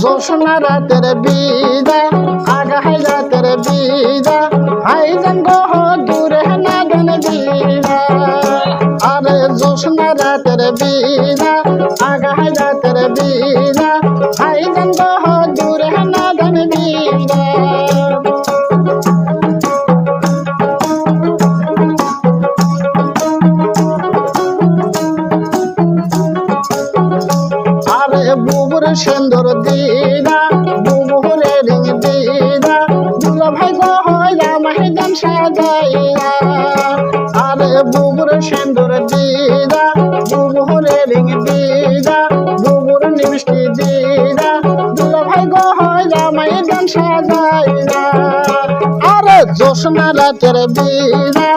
জোসনা রাতের বিদা আগাই রাতের বিদা আইজান গো দূরে না দেন বিদা আরে জোসনা রাতের বিদা আগাই রাতের বিদা আইজান গো দূরে না দেন বিদা বুবুর সুন্দর দিদা বুবুরে রিং দিদা দুলা ভাই গো হইয়া মাহিদান সাজাইয়া আরে বুবুর সুন্দর দিদা বুবুরে রিং দিদা বুবুর মিষ্টি দিদা দুলা ভাই গো হইয়া মাহিদান সাজাইয়া আরে জোসনা রাতের বিদা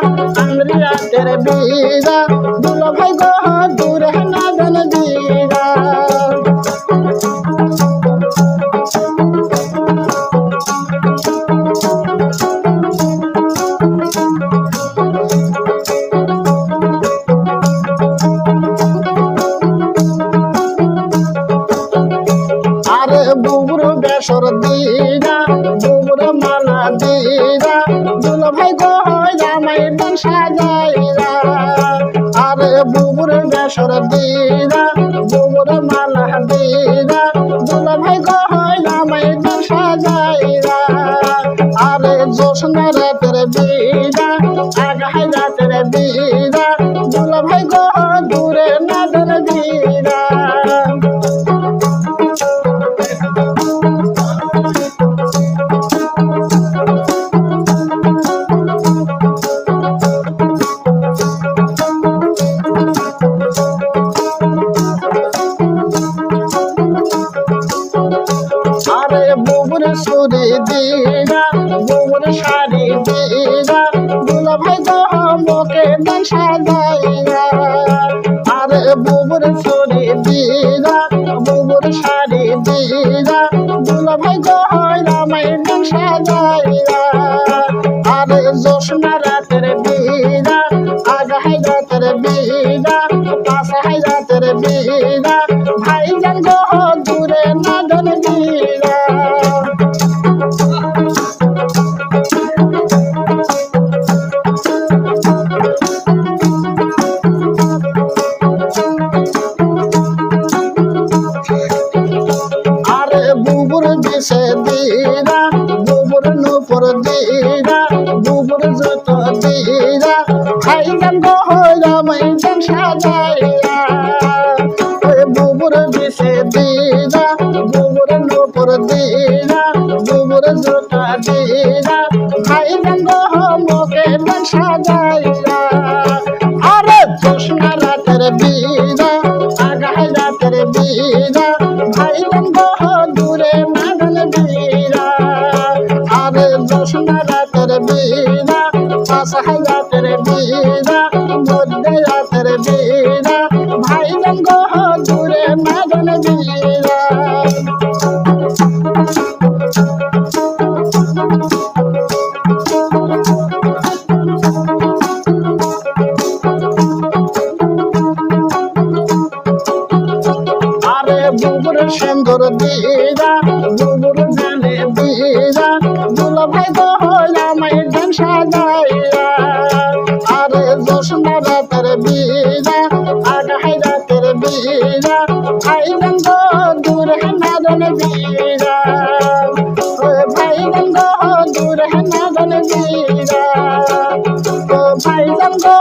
আমরি রাতের বিদা দুলা ভাই গো দূরে না দেন দিদা আরে বুবুর বেসর দিদা বুবুর মালা দিদা দুলা ভাই গো জামাইয়ের দান সাজাইরা আরে বুবুর বেসর দিদা বুবুর মালা দিদা দুলা ভাই গো জামাইয়ের দান সাজাইরা আরে জোসনা রাতের বিদা আগাই রাতের বিদা দুলা ভাই গো দূরে না দেন দিদা আরে বুবুর সুরি দিদা বুবুর শাড়ি দিদা দুলা ভাই গো মোকে দান সাজাইয়া আরে বুবুর সুরি দিদা বুবুর শাড়ি দিদা দুলা ভাই গো রামাইয়ের দান সাজাইয়া আরে জোসনা রাতের বিদা আগাই রাতের বিদা পাশাই রাতের বিদা ভাইজান গো দূরে না দেন দিদা আরে বুবুর দিশে দিদা বুবুর নুপুর দিদা বুবুর জুতো দিদা ভাইজান গো রামাইজান সাজাইয়া বুবুর দিশে দিদা বুবুর নুপুর দিদা বুবুর জুতো দিদা ভাইজান গো মোকে দান সাজাইয়া আরে জোসনা রাতের বিদা আগাই রাতের বিদা ভাইজান গো দূরে না দেন দিদা আরে জোসনা রাতের বিদা পাশাই রাতের বিদা মধ্যে রাতের বিদা ভাইজান গো দূরে না দেন দিদা আরে বুবুর সুন্দর দিদা বুবুর জানে দিদা দুলা ভাই গো রামাইয়ের দান সাজাইয়া আরে জোসনা রাতের বিদা আগাই রাতের বিদা ভাইজান গো দূরে না দেন দিদা ভাইজান গো দূরে না দেন দিদা ভাইজান গো